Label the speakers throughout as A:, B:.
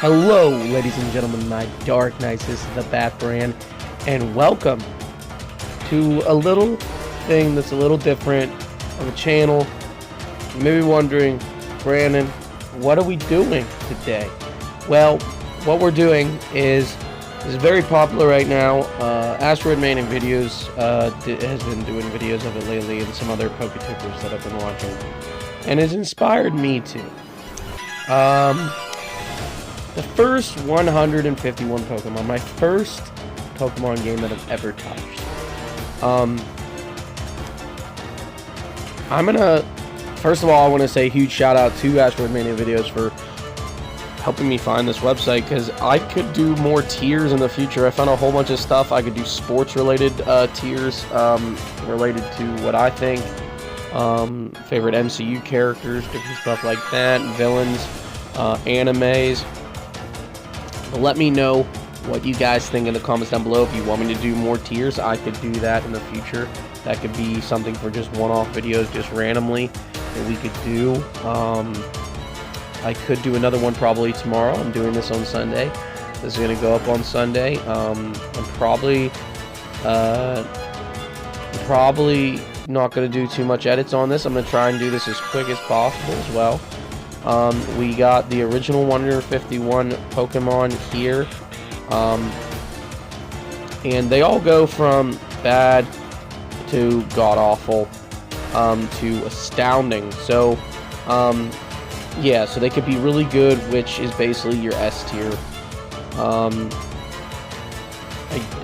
A: Hello, ladies and gentlemen, my Dark Knights. This is the Batbran, and welcome to a little thing that's a little different on the channel. You may be wondering, Brandon, what are we doing today? Well, what we're doing is very popular right now. Asteroid Manning Videos has been doing videos of it lately, and some other PokeTubers that I've been watching, and it's inspired me to. The first 151 Pokemon, my first Pokemon game that I've ever touched. First of all, I want to say a huge shout out to Asteroid Mania Videos for helping me find this website, because I could do more tiers in the future. I found a whole bunch of stuff. I could do sports related tiers related to what I think, favorite MCU characters, different stuff like that, villains, animes. Let me know what you guys think in the comments down below. If you want me to do more tiers, I could do that in the future. That could be something for just one-off videos, just randomly, that we could do. I could do another one probably tomorrow. I'm doing this on Sunday. This is going to go up on Sunday. I'm probably not going to do too much edits on this. I'm going to try and do this as quick as possible as well. We got the original 151 Pokemon here, and they all go from bad to god-awful to astounding. So, yeah, so they could be really good, which is basically your S tier.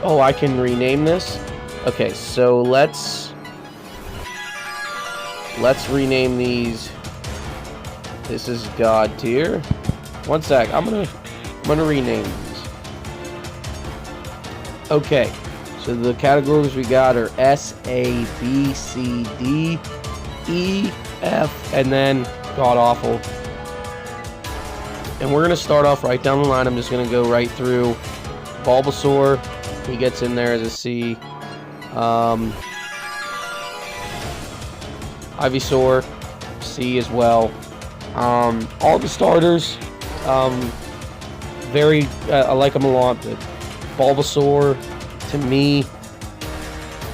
A: I can rename this? Okay, so let's rename these. This is God tier. One sec. I'm gonna rename these. Okay. So the categories we got are S, A, B, C, D, E, F, and then god awful. And we're gonna start off right down the line. I'm just gonna go right through. Bulbasaur, he gets in there as a C. Ivysaur, C as well. All the starters, I like them a lot, but Bulbasaur, to me,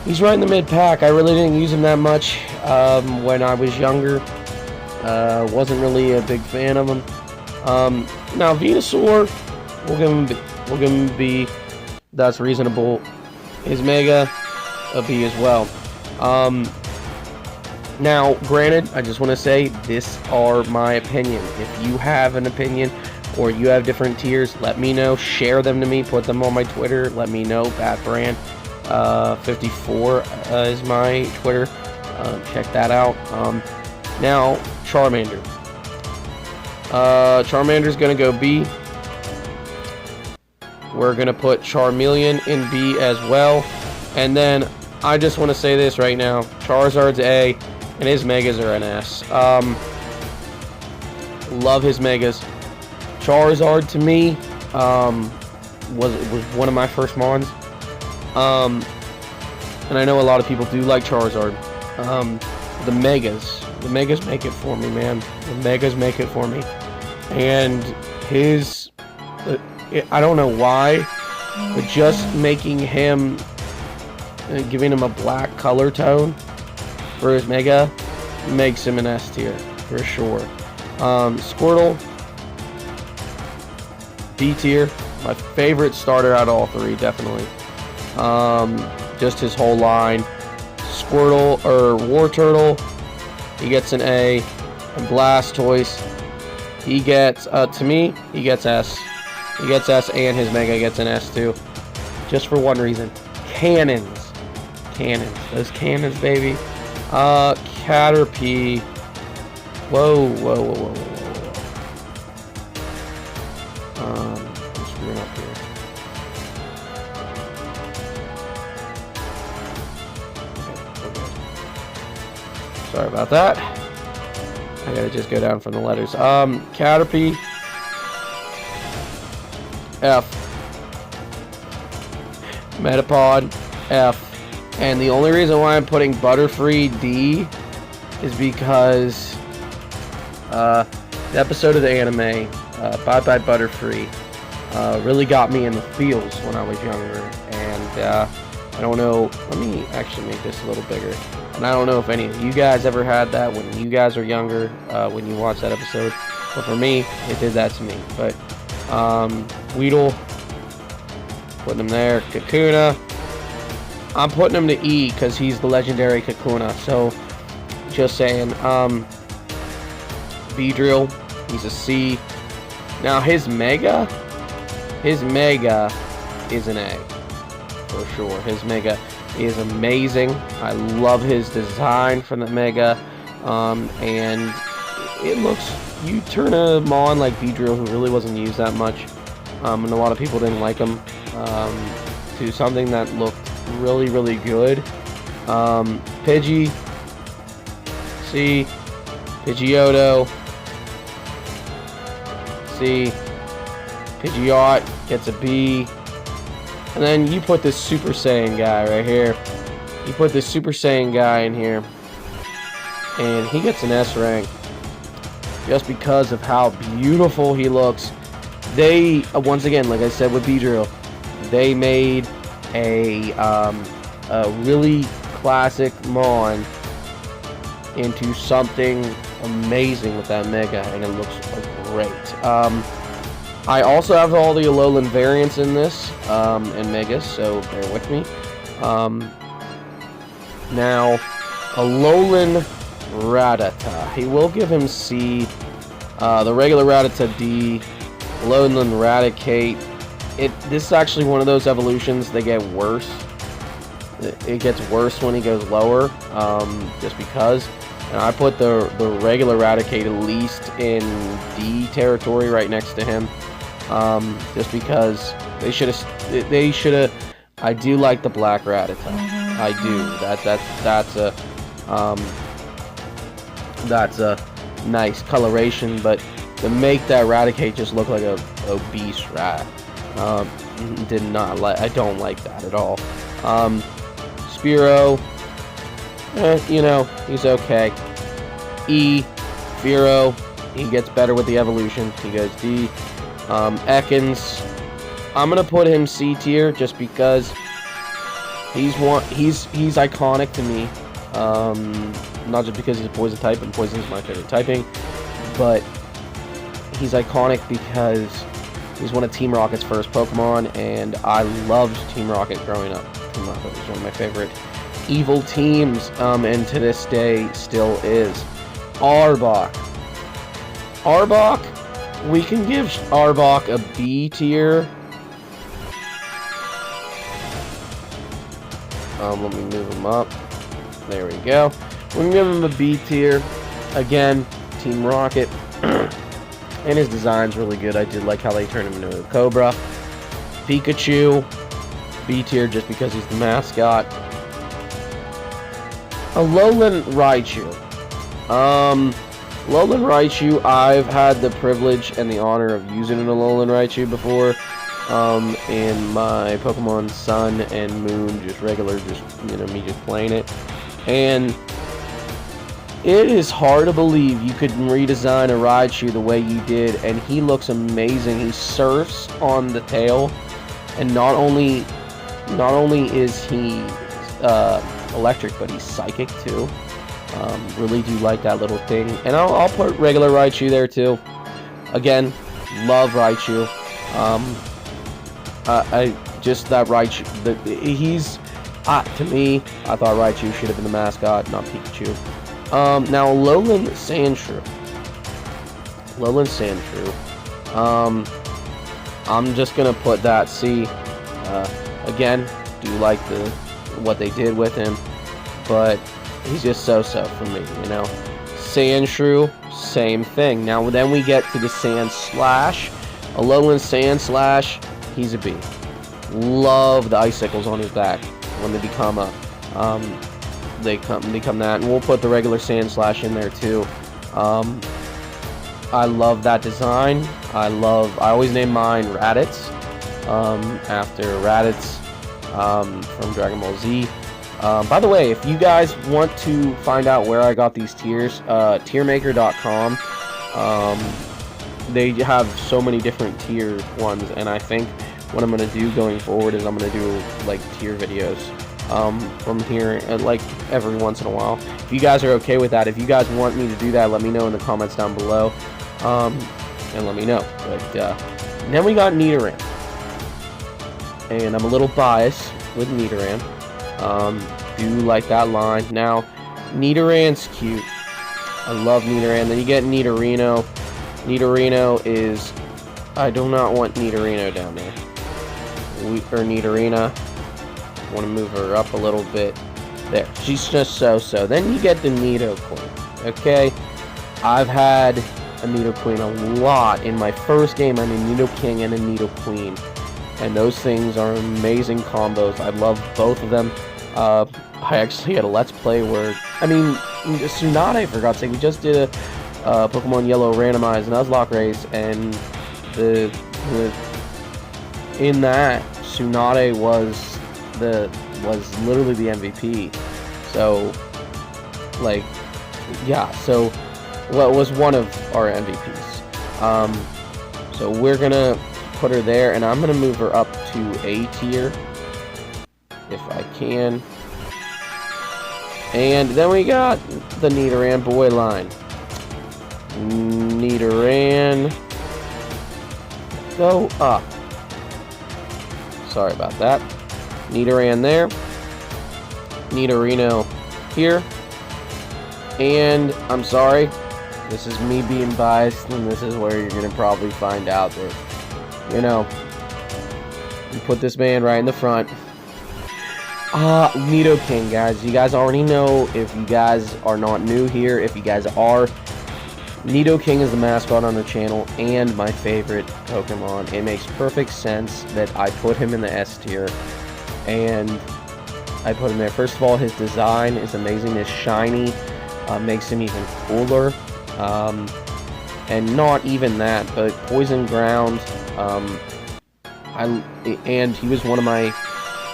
A: he's right in the mid-pack. I really didn't use him that much when I was younger. Wasn't really a big fan of him. Now Venusaur, we'll give him a B. That's reasonable. His Mega, a B as well. Now, granted, I just want to say, this are my opinion. If you have an opinion, or you have different tiers, let me know. Share them to me. Put them on my Twitter. Let me know. Batbran 54 is my Twitter. Check that out. Now, Charmander. Charmander's going to go B. We're going to put Charmeleon in B as well. And then, I just want to say this right now. Charizard's A. And his Megas are an S. Love his Megas. Charizard, to me, was one of my first Mons. And I know a lot of people do like Charizard. The Megas make it for me, man. The Megas make it for me. And his, I don't know why, but just making him, giving him a black color tone for his Mega makes him an S tier for sure. Squirtle, D tier, my favorite starter out of all three, definitely. Just his whole line. Squirtle or Wartortle, he gets an A. And Blastoise, he gets to me, he gets S. He gets S, and his Mega gets an S too. Just for one reason: cannons, those cannons, baby. Caterpie. Whoa. I'm screwing up here. Okay, we're good. Sorry about that. I gotta just go down from the letters. Caterpie. F. Metapod. F. And the only reason why I'm putting Butterfree D is because the episode of the anime Bye Bye Butterfree really got me in the feels when I was younger, and I don't know, let me actually make this a little bigger, and I don't know if any of you guys ever had that when you guys are younger, when you watch that episode, but for me, it did that to me. But Weedle, putting him there. Kakuna, I'm putting him to E because he's the legendary Kakuna, so just saying. Beedrill, he's a C. Now his Mega is an A, for sure. His Mega is amazing. I love his design for the Mega, and it looks, you turn him on like Beedrill, who really wasn't used that much, and a lot of people didn't like him, to something that looked really, really good. Pidgey, C. Pidgeotto, C. Pidgeot gets a B. And then you put this Super Saiyan guy right here. You put this Super Saiyan guy in here, and he gets an S rank just because of how beautiful he looks. They, once again, like I said with Beedrill, they made a really classic Mon into something amazing with that Mega, and it looks great. I also have all the Alolan variants in this, and Megas, so bear with me. Now, Alolan Rattata. He will give him C. The regular Rattata D. Alolan Raticate. This is actually one of those evolutions that get worse. It gets worse when he goes lower, just because. And I put the regular Raticate at least in D territory, right next to him, just because they should have. I do like the black Rattata. I do. That's a nice coloration, but to make that Raticate just look like a obese rat, did not like. I don't like that at all. Spearow, you know, he's okay. E. Fearow, he gets better with the evolution. He goes D. Ekans, I'm gonna put him C tier just because he's iconic to me. Not just because he's a poison type, and poison is my favorite typing, but he's iconic because he's one of Team Rocket's first Pokemon, and I loved Team Rocket growing up. Team Rocket was one of my favorite evil teams, and to this day still is. Arbok, we can give Arbok a B tier. Let me move him up. There we go. We can give him a B tier. Again, Team Rocket. And his design's really good. I did like how they turned him into a Cobra. Pikachu, B tier just because he's the mascot. Alolan Raichu. Alolan Raichu, I've had the privilege and the honor of using an Alolan Raichu before, in my Pokemon Sun and Moon, just regular, me just playing it, and it is hard to believe you could redesign a Raichu the way you did, and he looks amazing. He surfs on the tail, and not only is he electric, but he's psychic too. Really do like that little thing, and I'll put regular Raichu there too. Again, love Raichu. I just that Raichu. To me, I thought Raichu should have been the mascot, not Pikachu. Now Alolan Sandshrew. I'm just gonna put that C. Again, do like what they did with him, but he's just so-so for me, you know. Sandshrew, same thing. Now then we get to the Sandslash. Alolan Sandslash, he's a B. Love the icicles on his back when they become they become that, and we'll put the regular Sandslash in there too. I love that design. I always name mine Raditz, after Raditz from Dragon Ball Z. By the way, if you guys want to find out where I got these tiers, tiermaker.com. they have so many different tier ones, and I think what I'm gonna do going forward is I'm gonna do like tier videos from here, like every once in a while. If you guys are okay with that, if you guys want me to do that, let me know in the comments down below, and let me know. But then we got Nidoran, and I'm a little biased with Nidoran. Do like that line. Now, Nidoran's cute. I love Nidoran. Then you get Nidorino. Nidorino is... I do not want Nidorino down there. Or Nidorina. I want to move her up a little bit. There. She's just so-so. Then you get the Nidoqueen. Okay? I've had a Nidoqueen a lot. In my first game, I had a Nidoking and a Nidoqueen. And those things are amazing combos. I love both of them. I actually had a Let's Play where... I mean, Tsunade, for God's sake. We just did a Pokemon Yellow randomized Nuzlocke race, and in that, Tsunade was literally the MVP. So, like, yeah, so, well, it was one of our MVPs. So we're gonna put her there, and I'm gonna move her up to A tier, if I can. And then we got the Nidoran boy line. Nidoran, go up. Sorry about that. Nidoran there. Nidorino here. And I'm sorry, this is me being biased, and this is where you're gonna probably find out that, you know, you put this man right in the front. Nidoking, guys. You guys already know. If you guys are not new here, if you guys are, Nidoking is the mascot on the channel and my favorite Pokemon. It makes perfect sense that I put him in the S tier, and I put him there. First of all, his design is amazing. His shiny makes him even cooler. And not even that, but Poison Ground. And he was one of my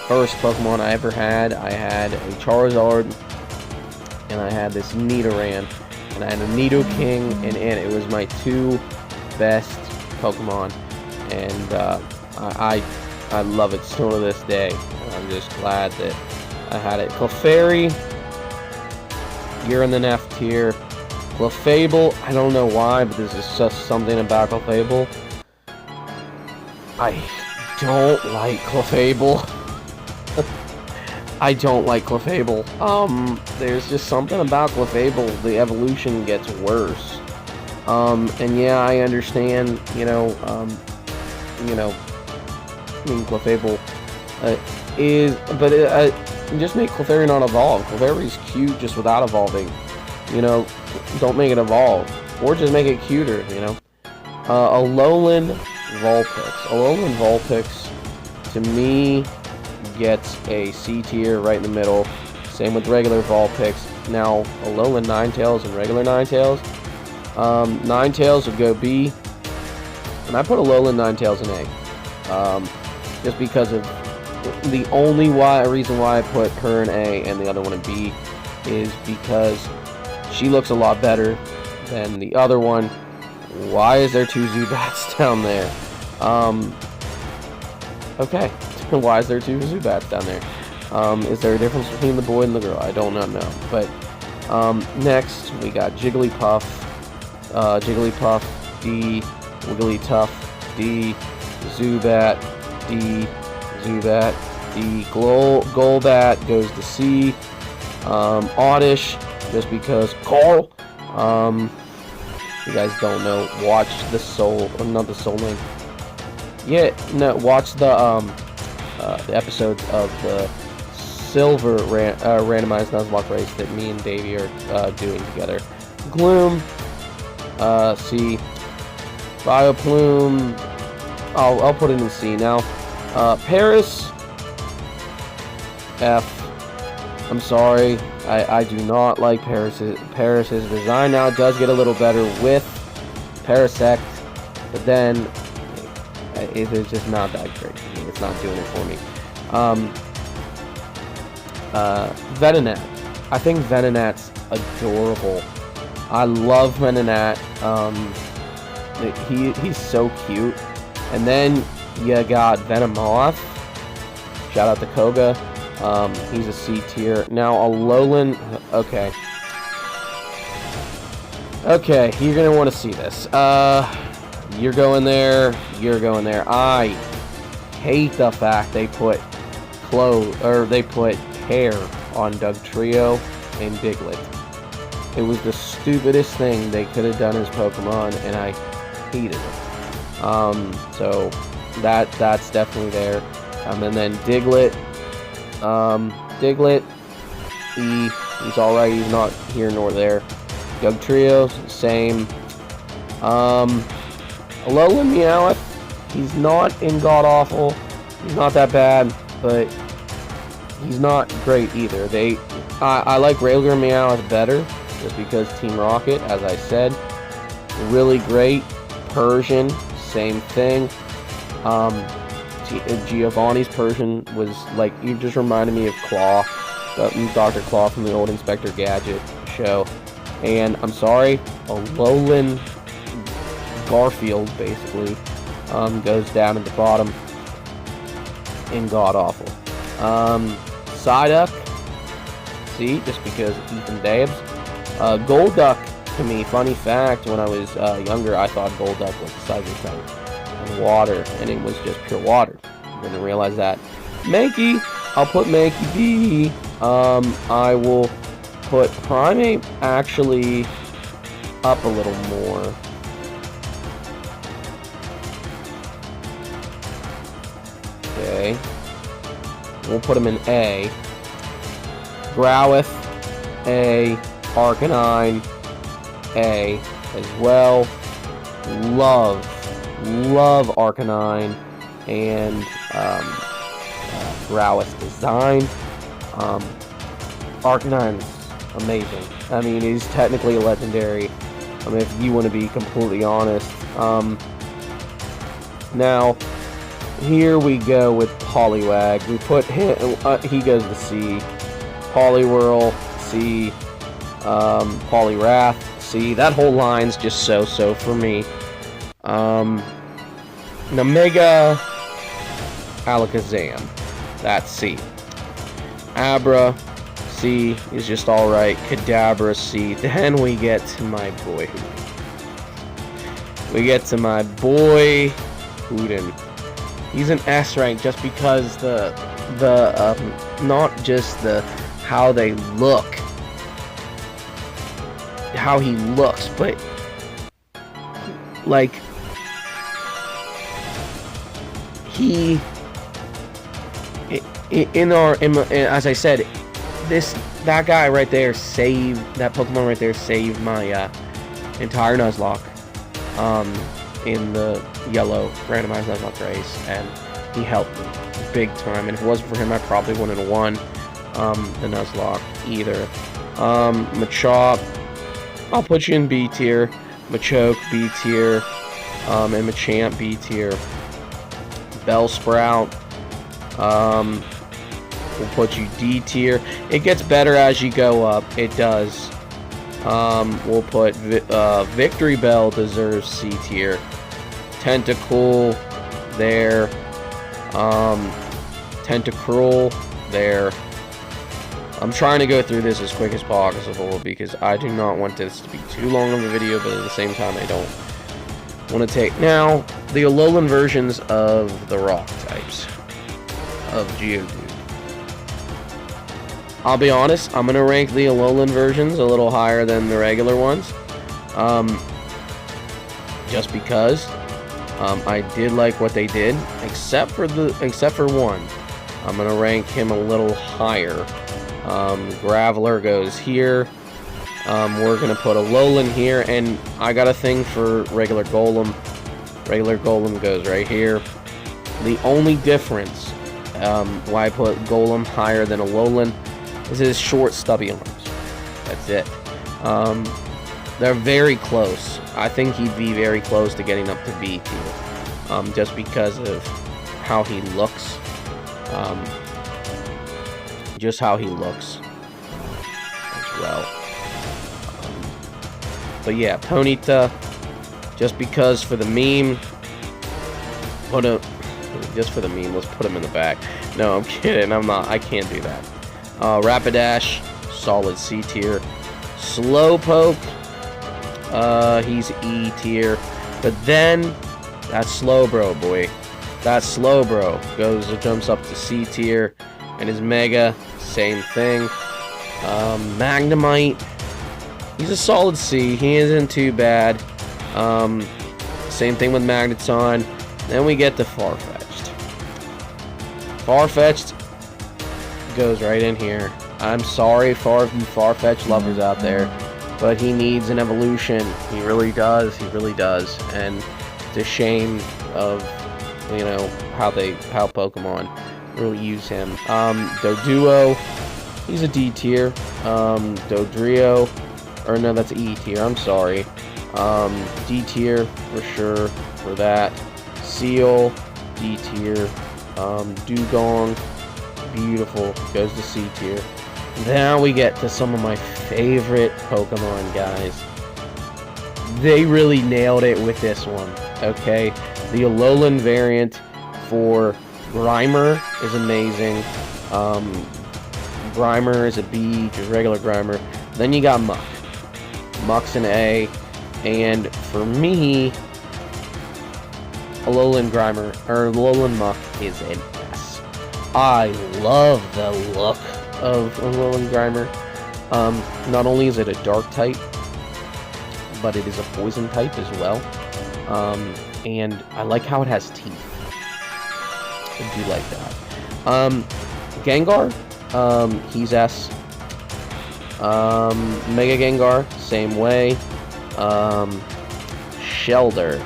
A: first Pokemon I ever had. I had a Charizard, and I had this Nidoran, and I had a Nidoking, and it was my two best Pokemon, and I love it still to this day. I'm just glad that I had it. Clefairy, you're in the F tier. Clefable, I don't know why, but there's just something about Clefable. I don't like Clefable. I don't like Clefable. There's just something about Clefable. The evolution gets worse. And yeah, I understand, I mean, Clefable just make Clefairy not evolve. Clefairy's cute just without evolving. Don't make it evolve. Or just make it cuter, Alolan Vulpix. Alolan Vulpix, to me, gets a C tier right in the middle. Same with regular Vulpix. Now, Alolan Ninetales and regular Ninetales. Ninetales would go B. And I put Alolan Ninetales in A. Just because of the only reason why I put her in A and the other one in B is because she looks a lot better than the other one. Why is there two Zubats down there? Okay. Why is there two Zubats down there? Is there a difference between the boy and the girl? I don't know. But next we got Jigglypuff. Jigglypuff, D. Wigglytuff, D. Zubat, D. Zubat, D. Golbat goes to C. Oddish, just because Carl. You guys don't know, watch the Soul, or not the Soul Link. Yeah, no, watch the episodes of the Silver randomized Nuzlocke race that me and Davey are doing together. Gloom, C. Bioplume, I'll put it in C. Now, Paris, F. I'm sorry, I do not like Paris's design. Now it does get a little better with Parasect, but then it's just not that great for me. It's not doing it for me. Venonat. I think Venonat's adorable. I love Venonat. he's so cute. And then you got Venomoth. Shout out to Koga. He's a C tier. Now Alolan. Okay. Okay, you're gonna want to see this. You're going there. You're going there. I hate the fact they put hair on Dugtrio and Diglett. It was the stupidest thing they could have done as Pokemon, and I hated it. So that's definitely there. And then Diglett. Diglett, he's alright. He's not here nor there. Dugtrio, same. Alolan Meowth, he's not in god awful. He's not that bad, but he's not great either. I like regular Meowth better, just because Team Rocket, as I said, really great. Persian, same thing. Giovanni's Persian was like, you just reminded me of Claw, Dr. Claw from the old Inspector Gadget show. And I'm sorry, Alolan Garfield basically goes down at the bottom in god awful. Psyduck, see, just because Ethan Dabs. Golduck, to me, funny fact, when I was younger, I thought Golduck was a psychic type and water, and it was just pure water. I didn't realize that. Mankey, I'll put Mankey B. I will put Primeape actually up a little more. Okay. We'll put him in A. Growlithe, A. Arcanine, A as well. Love Arcanine and Growlithe design. Arcanine's amazing. I mean, he's technically a legendary. I mean, if you want to be completely honest. Now, here we go with Poliwag. We put him. He goes to C. Poliwhirl, C. Poliwrath, C. That whole line's just so for me. Namega Alakazam, that's C. Abra, C is just alright. Kadabra, C. Then we get to my boy Hooten. Hooten. He's an S rank just because not just the how they look, how he looks, but like he as I said, that guy right there saved, that Pokemon right there saved my entire Nuzlocke in the yellow randomized Nuzlocke race, and he helped me big time, and if it wasn't for him I probably wouldn't have won the Nuzlocke either. Machop, I'll put you in B tier. Machoke, B tier. And Machamp, B tier. Bellsprout, we'll put you D tier. It gets better as you go up. It does. We'll put Victory Bell deserves C tier. Tentacool, there. Tentacruel, there. I'm trying to go through this as quick as possible because I do not want this to be too long of a video, but at the same time I don't want to take... Now, the Alolan versions of the rock types of Geodude. I'll be honest, I'm going to rank the Alolan versions a little higher than the regular ones. Just because I did like what they did, except for one. I'm going to rank him a little higher. Graveler goes here. We're going to put Alolan here, and I got a thing for regular Golem. Regular Golem goes right here. The only difference why I put Golem higher than Alolan is his short, stubby arms. That's it. They're very close. I think he'd be very close to getting up to B tier, just because of how he looks. Just how he looks as well. But yeah, Ponyta, just because for the meme, just for the meme, let's put him in the back. No, I'm kidding. I can't do that. Rapidash, solid C tier. Slowpoke, he's E tier. But then that Slowbro, boy. That Slowbro jumps up to C tier. And his Mega, same thing. Magnemite, he's a solid C. He isn't too bad. Same thing with Magneton. Then we get to Farfetch'd. Farfetch'd goes right in here. I'm sorry for you Farfetch'd lovers out there, but he needs an evolution. He really does. He really does. And it's a shame of, you know, how Pokemon really use him. Doduo, he's a D tier. Dodrio, or no, that's E tier. I'm sorry. D tier for sure for that. Seal, D tier. Dugong, beautiful, goes to C tier. Now we get to some of my favorite Pokemon, guys. They really nailed it with this one, okay? The Alolan variant for Grimer is amazing. Grimer is a B, just regular Grimer. Then you got Muck. Muck's an A. And for me, Alolan Grimer, or Alolan Muck is an S. I love the look of Alolan Grimer. Not only is it a dark type, but it is a poison type as well. And I like how it has teeth. I do like that. Gengar, he's S. Mega Gengar, same way. Shelder.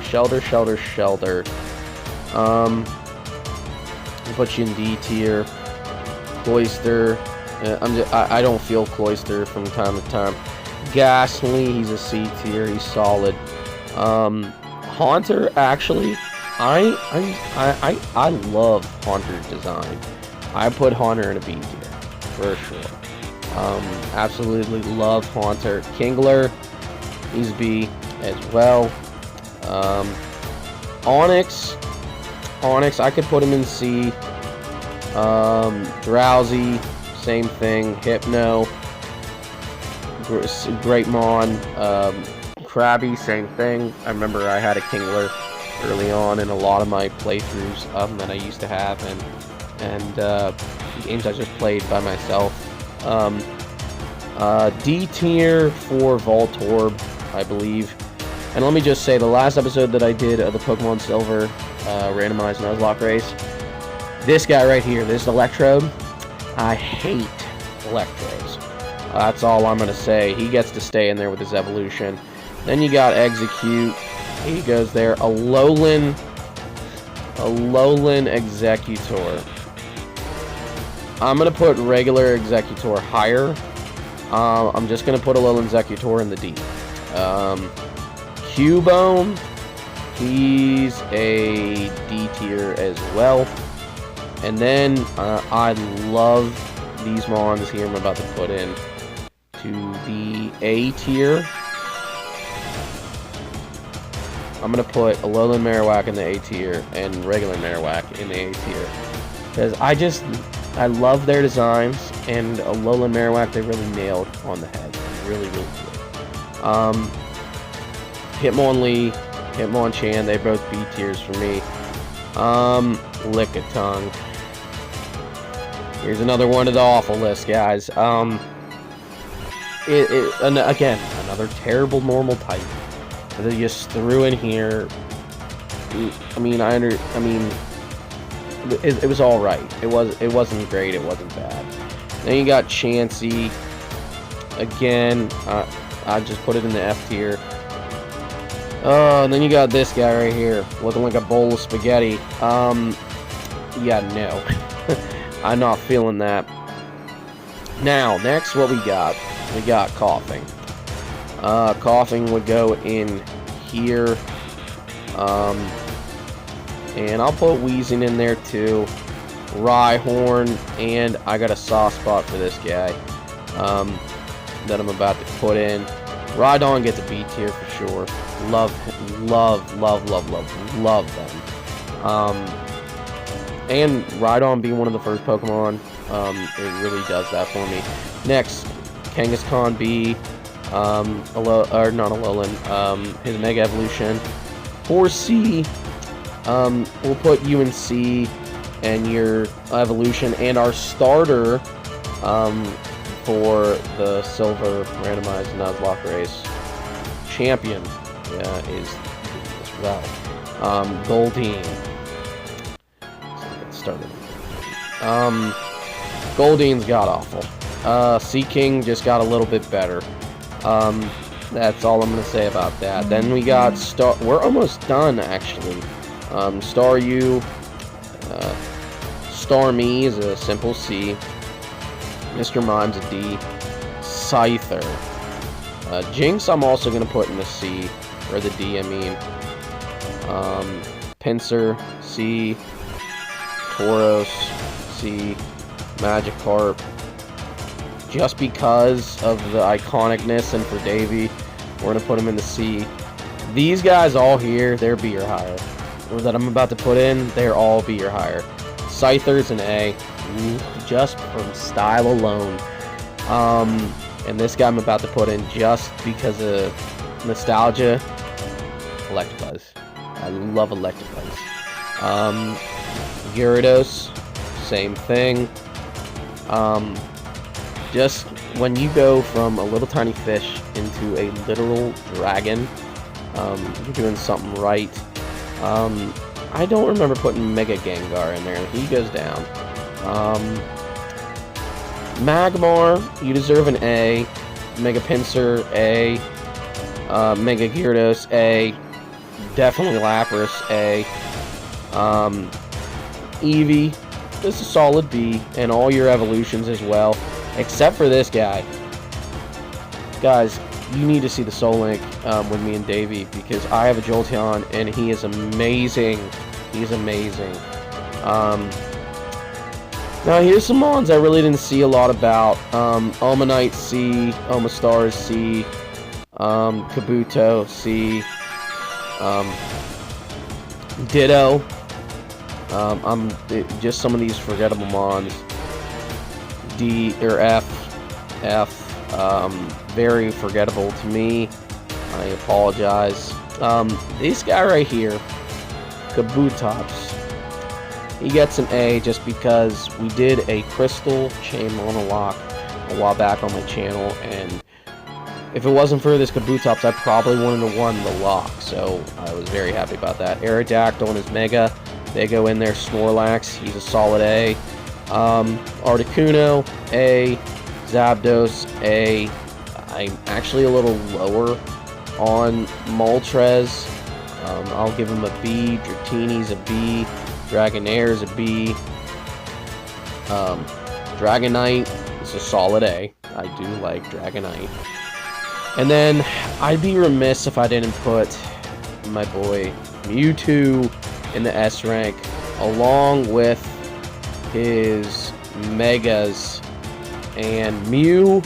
A: Put you in D tier. Cloyster. I don't feel Cloyster from time to time. Ghastly, he's a C tier. He's solid. Haunter, actually, I love Haunter's design. I put Haunter in a B tier for sure. Absolutely love Haunter. Kingler, he's B as well. Onyx, I could put him in C. Drowsy, same thing. Hypno, Greatmon, Krabby, same thing. I remember I had a Kingler early on in a lot of my playthroughs that I used to have, and games I just played by myself. D tier for Voltorb, I believe. And let me just say, the last episode that I did of the Pokemon Silver randomized Nuzlocke race, this guy right here, this Electrode, I hate Electrodes. That's all I'm going to say. He gets to stay in there with his evolution. Then you got Execute. He goes there. Alolan Executor. I'm going to put regular Executor higher. I'm just going to put Alolan Executor in the D. Cubone, he's a D tier as well. And then I love these Mons here I'm about to put in to the A tier. I'm going to put Alolan Marowak in the A tier and regular Marowak in the A tier. Because I love their designs, and Alolan Marowak they really nailed on the head. Really, really good. Hitmonlee, Hitmonchan, they both B tiers for me. Lickitung. Here's another one of the awful list, guys. Again, another terrible normal type that they just threw in here. I mean, it was all right. It wasn't great. It wasn't bad. Then you got Chansey. Again, I just put it in the F tier. And then you got this guy right here, looking like a bowl of spaghetti. Yeah, no. I'm not feeling that. Now, next, what we got? We got Coughing. Coughing would go in here. And I'll put Wheezing in there too. Rhyhorn, and I got a soft spot for this guy that I'm about to put in. Rhydon gets a B tier for sure. Love them. And Rhydon being one of the first Pokemon, it really does that for me. Next, Kangaskhan B, not Alolan, his Mega Evolution. For C, we'll put you in C, and your Evolution, and our starter, for the Silver randomized Nuzlocke race champion, is as well. Goldeen. Started. Goldeen's god-awful. Seaking just got a little bit better. That's all I'm going to say about that. Then we got we're almost done, actually. Staryu. Starmie is a simple C. Mr. Mime's a D. Scyther. Jinx I'm also going to put in the C. Or the D, I mean. Pinsir, C. Tauros, C. Magikarp. Just because of the iconicness and for Davey, we're going to put him in the C. These guys all here, they're B or higher. Or that I'm about to put in, they're all B or higher. Scyther's an A. Just from style alone. And this guy I'm about to put in just because of nostalgia. Electabuzz. I love Electabuzz. Gyarados, same thing. Just when you go from a little tiny fish into a literal dragon, you're doing something right. I don't remember putting Mega Gengar in there. He goes down. Magmar, you deserve an A. Mega Pinsir, A. Mega Gyarados, A. Definitely Lapras, A. Eevee, this is a solid B, and all your evolutions as well, except for this guy. Guys, you need to see the Soul Link with me and Davey, because I have a Jolteon, and he is amazing. He's amazing. Now, here's some mons I really didn't see a lot about. Omanite, C. Omastar, C. Kabuto, C. Ditto. Just some of these forgettable mons. D or F. Very forgettable to me. I apologize. This guy right here, Kabutops. He gets an A just because we did a Crystal Chain Monolock a while back on my channel, and if it wasn't for this Kabutops, I probably wouldn't have won the lock, so I was very happy about that. Aerodactyl and his Mega, they go in there. Snorlax, he's a solid A. Articuno, A. Zapdos, A. I'm actually a little lower on Moltres. I'll give him a B. Dratini's a B. Dragonaire's a B. Dragonite is a solid A. I do like Dragonite. And then, I'd be remiss if I didn't put my boy Mewtwo in the S rank, along with his Megas. And Mew,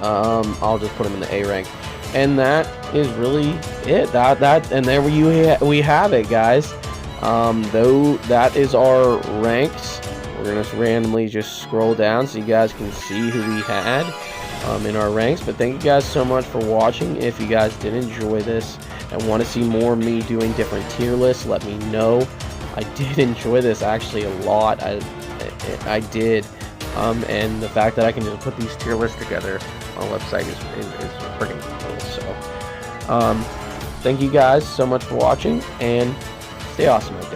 A: I'll just put him in the A rank. And that is really it. And there we have it, guys. Though that is our ranks. We're gonna randomly just scroll down so you guys can see who we had in our ranks. But thank you guys so much for watching. If you guys did enjoy this and want to see more of me doing different tier lists, let me know. I did enjoy this actually a lot. I did. And the fact that I can just put these tier lists together on a website is pretty cool. So, thank you guys so much for watching, and stay awesome out there.